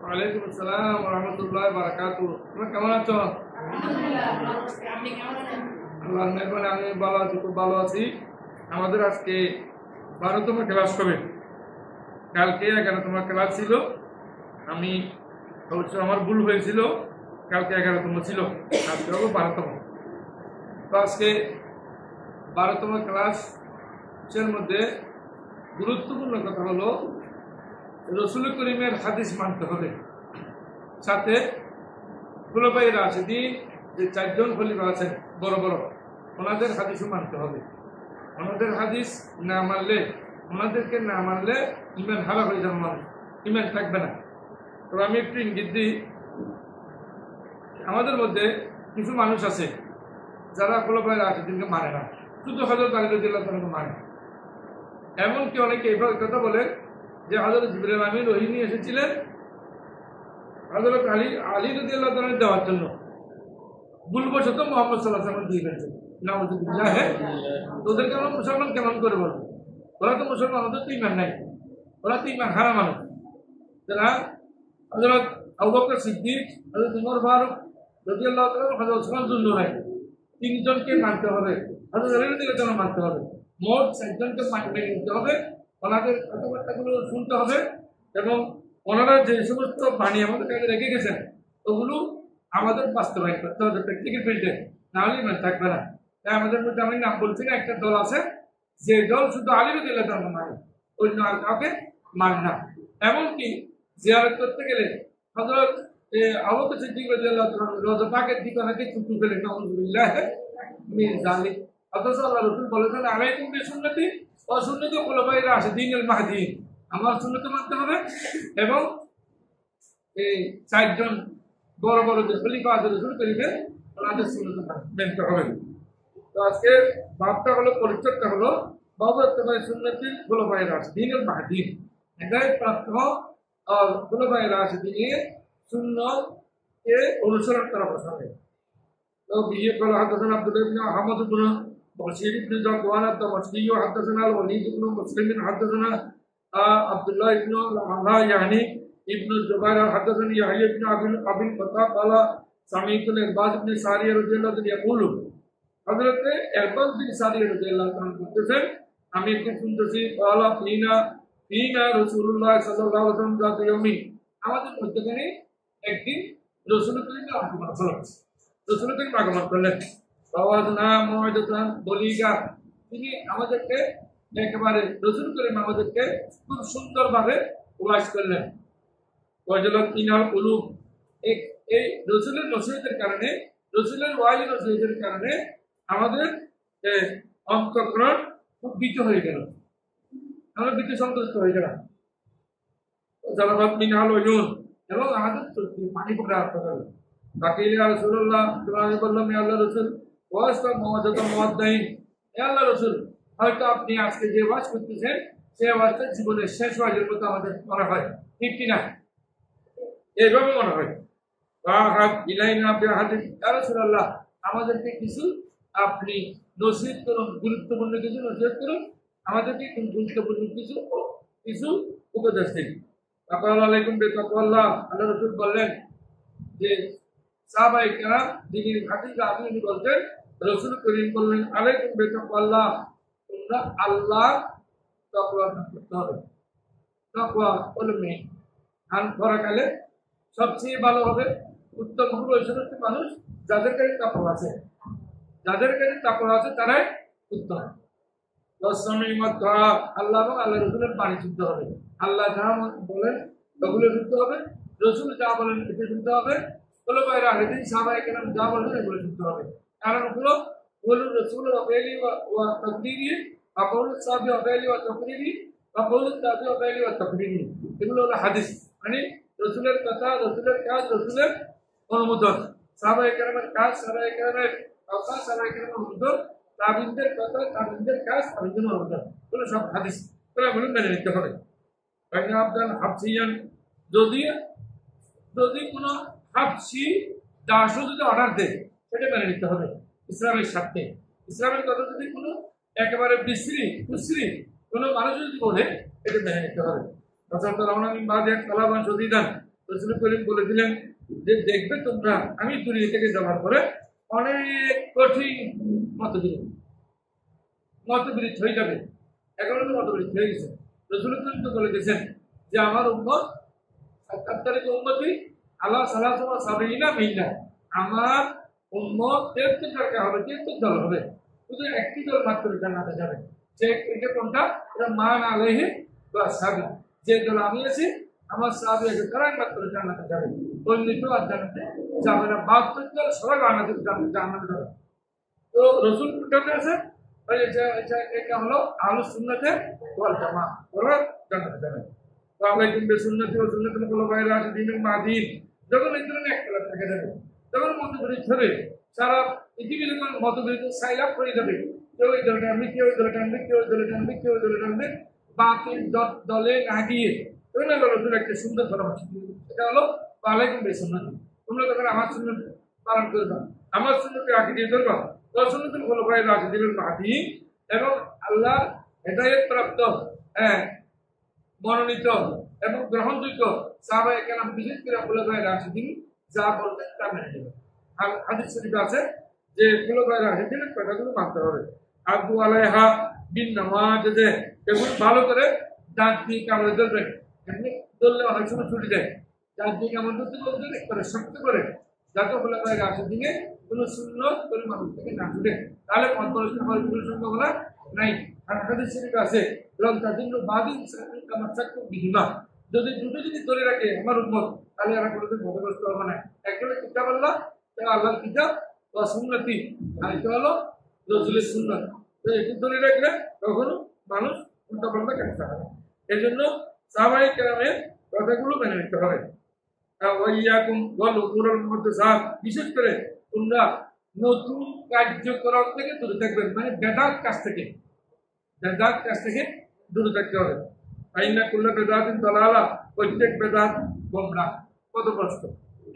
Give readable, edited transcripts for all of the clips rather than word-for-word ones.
ওয়ালাইকুম আসসালাম ওয়া রাহমাতুল্লাহি ওয়া বারাকাতুহু। তোমরা কেমন আছো? আল্লাহর মেহরবানি আমি ভালো আছি, খুব ভালো আছি। আমাদের আজকে 12তম ক্লাস হবে। কালকে 11তম ক্লাস ছিল। আমি অবশ্য আমার ভুল হয়েছিল, কালকে 11তম ছিল, আজকে হলো 12তম। তো আজকে 12তম ক্লাসের মধ্যে গুরুত্বপূর্ণ কথা হলো রসুল করিমের হাদিস মানতে হবে, সাথে খুলাফায়ে রাশিদিন যে 4 জন খলিফা আছেন বড় বড়, ওনাদের হাদিসও মানতে হবে। ওনাদের হাদিস না মানলে, ওনাদেরকে না মানলে ইমান হারা হয়ে যাবে, মানুষ ইমান থাকবে না। তো আমি একটু ইঙ্গিত দিই, আমাদের মধ্যে কিছু মানুষ আছে যারা খুলাফায়ে রাশিদিনকে মানে না, শুধু হযরত আলী রাদিয়াল্লাহু তাআলাকে মানে। এমনকি অনেকে এই কথা বলে যে হযরত জিবরাইল আমিন ওহী নিয়ে এসেছিলেন হযরত আলী রাদিয়াল্লাহু তাআলা দেওয়ার জন্য, ভুলবশত মুহাম্মদ সাল্লাল্লাহু আলাইহি ওয়াসাল্লাম দিয়ে ফেলেছেন। নাউযুবিল্লাহ। ওদেরকে আমরা মুসলমান কেমন করে বলবো? ওরা তো মুসলমান, ওদের তো ইমান নাই, ওরা তো ইমান হারা মানুষ। যারা হযরত আবু বকর সিদ্দিক, হযরত উমর ফারুক রাদিয়াল্লাহু তাআলা, হযরত ওসমান যুন্নুরাইন, 3 জনকে মানতে হবে, হযরত আলী রাদিয়াল্লাহু তাআলা মানতে হবে, মোট 4 জনকে মানতে নিতে হবে। ওনাদের কথাবার্তাগুলো শুনতে হবে এবং ওনারা যে সমস্ত বাণী আমাদের কাছে রেখে গেছেন ওগুলো আমাদের বাস্তবায়ন করতে হবে প্র্যাকটিক্যাল ফিল্ডে, নাহলে ইমান থাকবে না। তাই আমাদের মধ্যে আমি নাম বলছি না, একটা দল আছে যে দল শুধু আলী রাদিয়াল্লাহু তাআলা মানে, অন্য আর কাউকে মানে না। এমনকি জিয়ারত করতে গেলে হযরত আবু বকর সিদ্দিক রাদিয়াল্লাহু তাআলা রওজা পাকের দিকে অনেকে থুতু ফেলে, নাউযুবিল্লাহ মিন যালিক। অথচ আল্লাহ রাসূল বলেছেন আলাইকুম বিসুন্নতি ওয়া সুন্নতি খুলাফায়ে রাশিদিনিল মাহদিয়িন, আমার সুন্নত মানতে হবে এবং এই 4 জন বড় বড় যে খলিফা আছে রাসূল করিমের, ওনাদের সুন্নত মানতে হবে। তো আজকে বাবটা হলো, পরিচয়টা হলো বাবু ইত্তিবাই সুন্নতি খুলাফায়ে রাশিদিনিল মাহদিয়িন, এটাই প্রাপ্ত খুলাফায়ে রাশিদিনের সুন্নতকে অনুসরণ করা প্রসঙ্গে। তো বিয়ে করা হাদাসানা আব্দুল্লাহ ইবনে আহমদ ইবনে বশির ইবনে জাকওয়ান আত-তামাশকি হাদাসানা আল-ওলীদ ইবনে মুসলিম হাদাসানা আব্দুল্লাহ ইবনে আলা ইয়ানি ইবনে জুবাইর হাদাসানি ইয়াহইয়া ইবনে আবিল ফাতা ক্বালা সামি'তু ইরবাদ ইবনে সারিয়া রাদিয়াল্লাহু তাআলা ইয়াকুলু, হযরত ইরবাদ বিন সারিয়া রাদিয়াল্লাহু তাআলা বলতেছেন, আমি একটু শুনতেছি, ক্বালা ফিনা রাসূলুল্লাহ সাল্লাল্লাহু আলাইহি ওয়াসাল্লাম যাত ইয়াউমি, আমাদের মধ্যখানে একদিন রাসূল করিমের আগমন হলো। রাসূল করিম আগমন করলেন, বাওয়াজনা মুআদাতান বলিগা, তিনি আমাদেরকে একেবারে রাসূল করিম আমাদেরকে খুব সুন্দরভাবে ওয়াজ করলেন। ওয়াজলাত ইনাল কুলুব, এই রাসূলের নসিহতের কারণে, রাসূলের ওয়াজ নসিহতের কারণে আমাদের অন্তঃকরণ খুব ভীত হয়ে গেল, আমরা ভীত সন্তুষ্ট হয়ে গেলাম। জালাবাত মিনাল উয়ুন, এবং আমাদের চোখে পানি পড়া আরম্ভ হলো। বাকিল ইয়া রাসূলুল্লাহ, আমি বললাম ইয়া আল্লাহর রাসূল, ওয়াজটা মুআদাতান মুআদ্দাইন, হে আল্লাহর রাসূল, হয়তো আপনি আজকে যে ওয়াজ করতেছেন সেই ওয়াজটা জীবনের শেষ ওয়াজের মতো আমাদের মনে হয়, ঠিক কিনা? এইভাবে মনে হয়। ফাহাদ ইলাইনা বিহাদিস, ইয়া রাসূলুল্লাহ, আমাদেরকে কিছু আপনি নসিহত করুন, গুরুত্বপূর্ণ কিছু নসিহত করুন, আমাদেরকে গুরুত্বপূর্ণ কিছু উপদেশ দিন। আসসালামু আলাইকুম বিতাকওয়াল্লাহ, আল্লাহ রাসূল বললেন যে সাহাবায়ে কেরাম যিনি হাদিসে আপনি বলতেন, রাসূল করিম বললেন আলাইকুম বিতাকওয়াল্লাহ, তোমরা আল্লাহ তাকওয়া করতে হবে। তাকওয়া কলমে আন পরাকালে সবচেয়ে ভালো হবে, উত্তম হবে ওই সমস্ত মানুষ যাদের কাছে তাকওয়া আছে, যাদের কাছে তাকওয়া আছে তারাই উত্তম। আল্লাহ এবং আল্লাহ রাসূলের বাণী শুনতে হবে, আল্লাহ যা বলেন ওগুলো শুনতে হবে, রাসূল যা বলেন এটা শুনতে হবে, খুলাফায়ে রাশিদিন সাহাবায়ে কেরাম যা বলেন এগুলো শুনতে হবে। কারণ ওগুলো কওলুর রাসূল ওয়া ফি'লি ওয়া তাকরীরি, ওয়া কওলুস সাহাবী ওয়া ফি'লি ওয়া তাকরীরি, ওয়া কওলুত তাবী ওয়া ফি'লি ওয়া তাকরীরি, এগুলো হলো হাদিস, মানে রাসূলের কথা, রাসূলের কাজ, রাসূলের অনুমোদন, সাহাবায়ে কেরামের কাজ, সাহাবায়ে কেরামের কথা, সাহাবায়ে কেরামের অনুমোদন, তাবিনদের কথা, তাবিনদের কাজ, তাবিনদের অনুমোদন, এগুলো সব হাদিস, এগুলো মেনে নিতে হবে। আব্দাল হাবসিয়ান, যদি কোনো হাবসি দাসও যদি অর্ডার দেয় সেটা মেনে নিতে হবে ইসলামের সাথে। ইসলামের কথা যদি কোনো একেবারে বিশ্রী কুশ্রী কোনো মানুষ যদি বলে এটা মেনে নিতে হবে। রাসূল করিম বলে দিলেন যে দেখবে তোমরা আমি দুনিয়া থেকে যাওয়ার পরে অনেক কঠিন মতবিরোধ হয়ে যাবে। এখনো তো মতবিরোধ হয়ে গেছে। রাসূল করিম তো বলে গেছেন যে আমার উম্মত ৭৭ উম্মতি আলা সালাতু ওয়া সাবিনা মিল্লা, আমার উম্মত ৭৩ টাকা হবে, ৭৩ দল হবে, শুধু একটি দল মাত্র জান্নাতে যাবে। যে এটা কোনটা? এটা মান আলাইহি ওয়া সাহাবী, যে দল আমি আছি আমার সাহাবী আছে তারাই মাত্র জান্নাতে যাবে, অন্য কেউ আর জান্নাতে যাবে না। ৭২ দল সবাই জান্নাতে যাবে। তো রাসূল কোনটাতে আছে? ওই এটা হলো আহলুস সুন্নাতে ওয়াল জামাআহ, ওরা জান্নাতে যাবে। তো আলাইকুম বিসুন্নতি ওয়া সুন্নাতুল খুলাফায়ে রাশিদিনের মাহদিয়িন, যখন এই ধরনের একতলাপ থেকে যাবে তখন মতবিরোধ হবে, সারা পৃথিবীর মতবিরোধ সাইলাপ হয়ে যাবে। কেউ এই দলে টানবে, কেউ এই দলে টানবে, কেউ এই দলে টানবে, কেউ এই দলে টানবে, বাতিল দলে না গিয়ে ওই রাসূল একটা সুন্দর পরামর্শ দিলেন, এটা হলো আলাইকুম বিসুন্নতি, তোমরা তখন আমার সুন্নাত পালন করবা, আমার সুন্নতকে আগে দিয়ে ধরবা, সুন্নাতুল খুলাফায়ে রাশিদিনের মাহদিয়িন এবং আল্লাহ হেদায়েত প্রাপ্ত মনোনীত এবং গ্রহণযোগ্য সাহাবায়ে কেরাম, বিশেষ করে খুলাফায়ে রাশিদিন যা বলতেন তা মেনে নেবেন। আর হাদিস শরীফে আছে যে খুলাফায়ে রাশিদিনের কথাগুলো মানতে হবে। আবু আলাইহা বিন নামাজে এগুলো ভালো করে দাঁত দিয়ে কামড়ে ধরবেন, এমনি ধরলে অনেক সময় ছুটি যায়, দাঁত দিয়ে কামড় ধরতে বলতে করে শক্ত করে, যাতে খুলাফায়ে রাশিদিনে কোনো সুন্নত কোনো মানুষ থেকে না ছুটে, তাহলে পথভ্রষ্ট হওয়ার কোনো সম্ভাবনা নাই। আর হাদিস শরীফে আছে যদি দুটো যদি ধরে রাখে আমার উম্মত, তাহলে এরা কোনোদিন পথভ্রষ্ট হবে না। একটা হলো কিতাব আল্লাহ, আল্লাহর কিতাব বা সুন্নতি, আর এটা হলো রাসূলের সুন্নাত। তো এটি ধরে রাখলে কখনো মানুষ উল্টাপাল্টা কাটতে হবে। এই জন্য সাহাবায়ে কেরামের কথাগুলো মেনে নিতে হবে। বিশেষ করে তোমরা নতুন কার্যক্রম থেকে দূরে থাকবেন, মানে বেদাত কাজ থেকে দূরে থাকতে হবে। আইনা কুল্লা বেদাতিন দালালা, প্রত্যেক বেদাত গোমরাহ, পথভ্রষ্ট।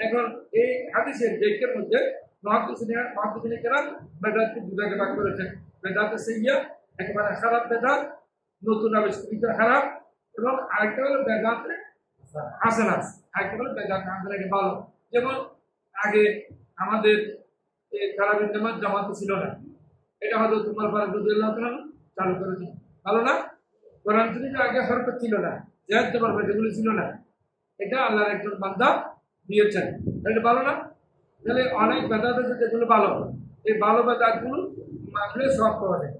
এখন এই হাদিসের ব্যাখ্যার মধ্যে মুহাদ্দিসিনে কেরাম বেদাতকে দুভাগে ভাগ করেছেন। বেদাতে সাইয়্যা, একেবারে খারাপ বেদাত, নতুন আবিষ্কৃত খারাপ, এবং আরেকটা হলো বেদাতে হাসানা, আরেকটা হলো বেদাতে হাসানা, ভালো। যেমন আগে আমাদের এই কারাবিন জামাত ছিল না, এটা হয়তো তোমার ফারুক রাদিয়াল্লাহু তাআলা চালু করেছে, ভালো না? কোরআন শরীফে আগে হরকত ছিল না, জিহাদ জবর যেগুলো ছিল না, এটা আল্লাহর একজন বান্দা দিয়েছেন, এটা ভালো না? তাহলে অনেক বেদাত আছে যেগুলো ভালো, এই ভালো বেদাতগুলো মানলে সব পাওয়া যায়,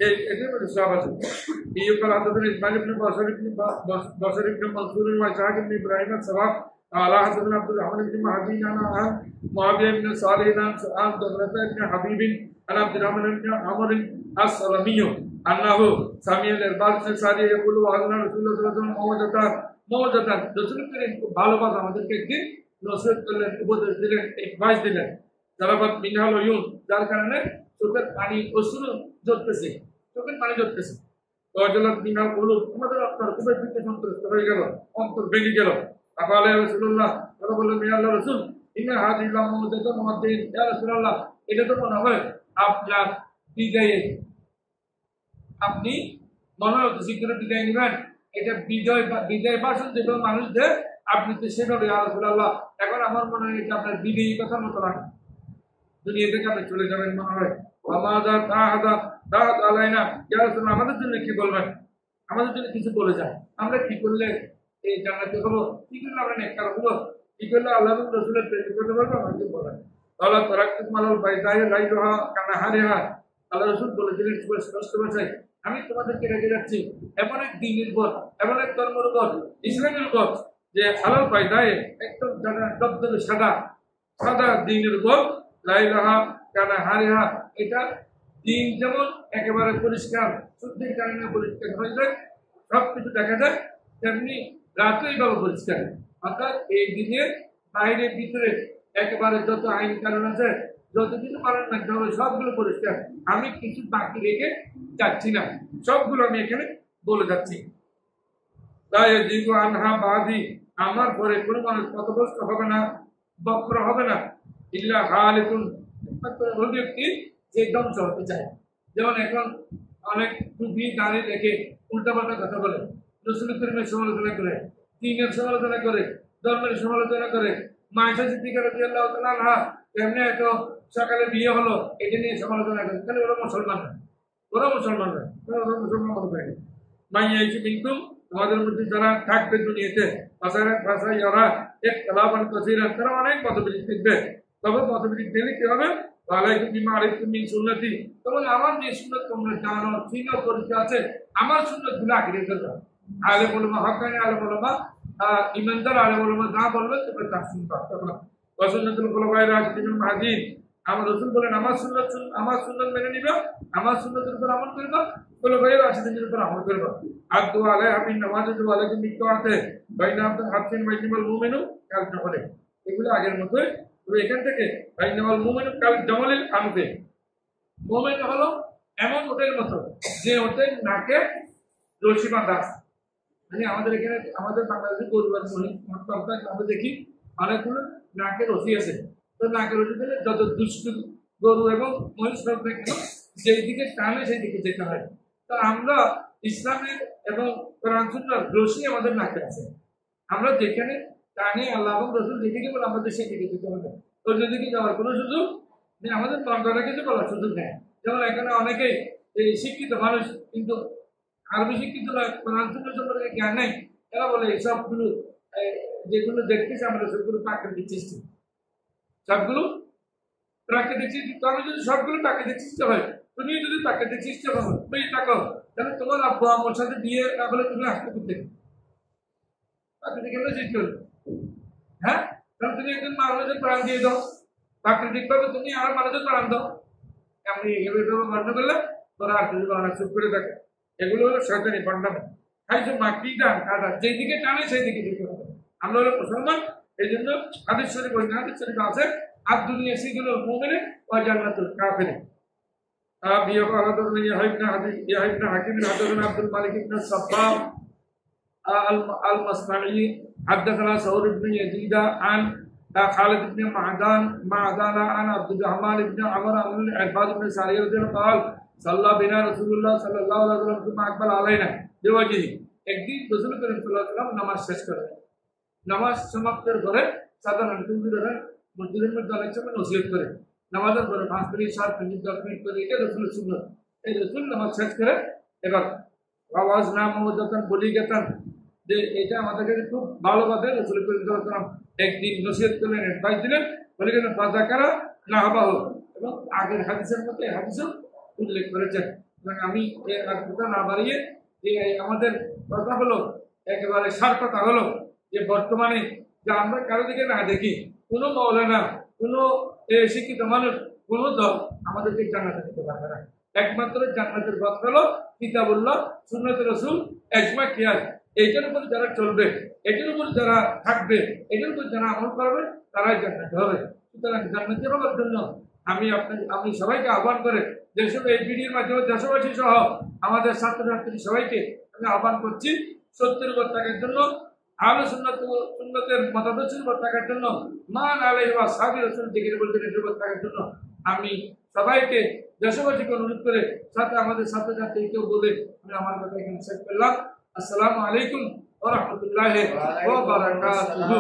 এই এটার মধ্যে সব আছে। এই কল হাদাথনা ইসমাঈল ইবনে বশর ইবনে মানসুর ওয়া ইসহাক ইবনে ইব্রাহিম আস-সাওয়াব قال حدثنا عبد الرحمن بن مهدي عن معاوية بن صالح عن ضمرة بن حبيب عن عبد الرحمن بن عمرو السلمي أنه سمع الإرباض بن سارية يقول وأذن رسول الله صلى الله عليه وسلم موعظة رسول করিম খুব ভালোবাসা আমাদেরকে একদিন নসিহত করলেন, উপদেশ দিলেন, অ্যাডভাইস দিলেন। জারাবাত মিনহাল উয়ুন, যার কারণে চোখের পানি অশ্রু ঝরতেছে, চোখের পানি ঝরতেছে। ওয়াজালাত মিনহাল কুলুব, আমাদের অন্তর খুবই ভীত সন্ত্রস্ত হয়ে গেল, অন্তর ভেঙে গেল। আকালে রাসূলুল্লাহ, তারা বললেন ইয়া আল্লাহর রাসূল, ইন্না হাযিহিল মুদ্দাতু মুআদ্দিন, ইয়া রাসূলুল্লাহ, এটা তো মনে হয় আপনার বিদায়ে, আপনি মনে হচ্ছে সিকিউরিটি দিয়ে নেবেন, এটা বিদায় ভাষণ দেবেন মানুষদের, আপনি তো সেভাবে ইয়া রাসূলুল্লাহ, এখন আমার মনে হয় এটা আপনার বিদায়ী কথার মতো না, দুনিয়া থেকে আপনি চলে যাবেন মনে হয়। আমাদের দাওয়াত আলাইনা, ইয়া রাসূলুল্লাহ, আমাদের জন্য কি বলবেন, আমাদের জন্য কিছু বলে যান, আমরা কি করলে এই জান্নাতে হবো, কি করলে আমরা নেককার হবো, কি করলে আল্লাহ এবং রাসূলের প্রেরিত করতে পারবো, আমাকে বলেন। আল্লাহ তারাকতুম আলাল বাইদাই লাইলুহা কানাহারিহা, আল্লাহ রাসূল বলেছিলেন স্পষ্ট ভাষায়, আমি তোমাদেরকে রেখে যাচ্ছি এমন এক দ্বীনের উপর, এমন এক ধর্মের উপর, ইসলামের উপর, যে আলাল বাইদাই একদম দবদবে সাদা দ্বীনের উপর, লাইলুহা কানাহারিহা, এটা দিন যেমন একেবারে পরিষ্কার, শুদ্ধির কারণে পরিষ্কার হয়ে যায়, সবকিছু দেখা যায়, তেমনি রাত্রে এইভাবে পরিষ্কার। অর্থাৎ এই দিনের বাইরে ভিতরে একেবারে যত আইন কানুন আছে, যত কিছু পালন করতে হবে, সবগুলো পরিষ্কার। আমি কিছু বাকি রেখে যাচ্ছি না, সবগুলো আমি এখানে বলে যাচ্ছি। তাই জিগু আনহা বাদি, আমার পরে কোনো মানুষ পথভ্রষ্ট হবে না, বক্র হবে না, ইল্লা হালিকুন, একমাত্র ওই ব্যক্তি যে ধ্বংস হতে চায়। যেমন এখন অনেক টুপি দাঁড়িয়ে রেখে উল্টাপাল্টা কথা বলে, রাসূল করিমের সমালোচনা করে, দ্বীনের সমালোচনা করে, ধর্মের সমালোচনা করে। মা আয়েশা সিদ্দিকা রাদিয়াল্লাহু তাআলা আনহা এমনি এত সকালে বিয়ে হলো এটা নিয়ে সমালোচনা করে, তাহলে ওরা মুসলমান না, ওরা মুসলমান না, ওরা মুসলমান হতে পারে। মাইয়া এসে কিন্তু আমাদের মধ্যে যারা থাকবে দুনিয়াতে ওরা ইখতিলাফান কাসীরান, তারা অনেক মতবিরোধ থাকবে। তবে মতবিরোধ দিলে কি হবে? ওয়ালাইকুম বিমা আলাইকুম মিন সুন্নতি, তখন আমার যে সুন্নাত তোমরা জানো চিনো পরিচয় আছে, আমার সুন্নাতগুলো আঁকড়ে ধরবে। আলেম উলামা হক্কানি আলেম উলামা ইমানদার আলেম উলামা যা বলবে তোমরা তার শুনবা। তখন ওয়াসুন্নাতুল খুলাফায়ে রাশিদিনুল মাহদীন, আমার রাসূল বলেন আমার সুন্নাত মেনে নিবা, আমার সুন্নাতের উপর আমল করবা, খুলাফায়ে রাশিদিনের উপর আমল করবা। আদু আলাইহা বিন নাওয়াজিজ ওয়া আলাইকুম বিত্তাআতে বাইনা হাফসিন বাইনাল মুমিনু কাল জামালে, এগুলো আগের মতোই। তবে এখান থেকে বাইনাল মুমিনু কাল জামালিল আমতে, মুমিন হলো এমন ওটের মতো যে ওটের নাকে রশি বাঁধা আছে। মানে আমাদের এখানে আমাদের বাংলাদেশে গরু আর মহিষ আমরা দেখি অনেকগুলো নাকে রশি আছে। তো নাকে রশি দিলে যত দুষ্ট গরু এবং মহিষ হোক না কেন, যেই দিকে টানে সেই দিকে যেতে হয়। তো আমরা ইসলামের এবং কোরআন সুন্নাহর রশি আমাদের নাকে আছে, আমরা যেখানে টানে আল্লাহ এবং রাসূল যেদিকে বলে আমাদের সেই দিকে যেতে হবে। তো যেদিকে যাওয়ার কোনো সুযোগ নেই, আমাদের তন্ত্রটা কিছু বলার সুযোগ নেই। যেমন এখানে অনেকেই শিক্ষিত মানুষ কিন্তু আরবি শিক্ষিত কোরআন সুন্নাহ সম্পর্কে জ্ঞান নেই, এরা বলে সবগুলো যেগুলো দেখতেছি আমরা সবগুলো প্রাকৃতিক সৃষ্টি, সবগুলো প্রাকৃতিক সৃষ্টি। তবে যদি সবগুলো প্রাকৃতিক সৃষ্টি হয়, তুমি যদি প্রাকৃতিক সৃষ্টি হয়ে থাকো, তাহলে তোমার আব্বু আম্মুর সাথে বিয়ে না হলে তুমি আসতে করতে প্রাকৃতিক সৃষ্টি হলো। হ্যাঁ, কারণ তুমি একজন মানুষের প্রাণ দিয়ে দাও, প্রাকৃতিক ভাবে তুমি আর মানুষের প্রাণ দাও। এমনি এভাবে বর্ণনা করলে তোরা আর কিছু বানানো চুপ করে থাকে। এগুলো হলো শয়তানি পান্ডামি, খাইছো মাকড়িটা কাদা, যেদিকে টানে সেই দিকে যেতে হবে। আমরা হলো মুসলমান, এই জন্য হাদিস শরীফ আছে আদ-দুনিয়া সিজনুল মুমিনি ওয়া জান্নাতুল কাফির। يحيى بن حكيم حدثنا عبد الملك بن الصباح المصنعي حدثنا ثور بن يزيد عن خالد بن معدان عن عبد الرحمن بن عمر عن العباد بن سارية رضي الله قال صلى بنا رسول الله صلى الله عليه وسلم ثم أقبل علينا بوجهه। একদিন রাসূল করিম সাল্লাল্লাহু আলাইহি ওয়াসাল্লাম নামাজ শেষ করে, নামাজ সমাপ্তের পরে সাধারণত মসজিদের মধ্যে অনেক সময় নসিহত করে, নামাজের পরে 5 মিনিট 7 মিনিট 10 মিনিট করে, এটা রাসূলের সুন্নাত। এই রাসূল নামাজ শেষ করে এবার আওয়াজ না মওদাতান বলি গেতান, যে এটা আমাদের কাছে খুব ভালো কথা। রাসূল করিম সাল্লাল্লাহু আলাইহি ওয়াসাল্লাম একদিন নসিহত করলেন, অ্যাডভাইস দিলেন, বলে গেলেন ফাযাকারা নাহবাহু, এবং আগের হাদিসের মতো এই হাদিসও উল্লেখ করেছেন। আমি আর কথা না বাড়িয়ে যে আমাদের কথা হলো একেবারে সার কথা হলো যে বর্তমানে যে আমরা কারো দিকে না দেখি, কোনো মাওলানা, কোনো শিক্ষিত মানুষ, কোনো দল আমাদেরকে জান্নাতে দিতে পারবে না। একমাত্র জান্নাতের পথ হলো কিতাবুল্লাহ, সুন্নাতে রাসূল, ইজমা কিয়াস। এইটার উপর যারা চলবে, এটার উপর যারা থাকবে, এটার উপর যারা আমল করবে, তারাই জান্নাতে হবে। সুতরাং জান্নাতে হওয়ার জন্য আমি সবাইকে আহ্বান করে যেসব এই ভিডিওর মাধ্যমে দেশবাসী সহ আমাদের ছাত্রছাত্রী সবাইকে আমি আহ্বান করছি, সত্যের উপর থাকার জন্য, আহলে সুন্নাতের মতাদর্শের উপর থাকার জন্য, মান আলাইহি ওয়া সাহবিহি রাসূল যেগুলো বলছেন এর উপর থাকার জন্য আমি সবাইকে দেশবাসীকে অনুরোধ করে, সাথে আমাদের ছাত্রছাত্রীকেও বলে আমি আমার কথা এখানে শেষ করলাম। আসসালামু আলাইকুম ওয়া রাহমাতুল্লাহি ওয়া বারাকাতুহু।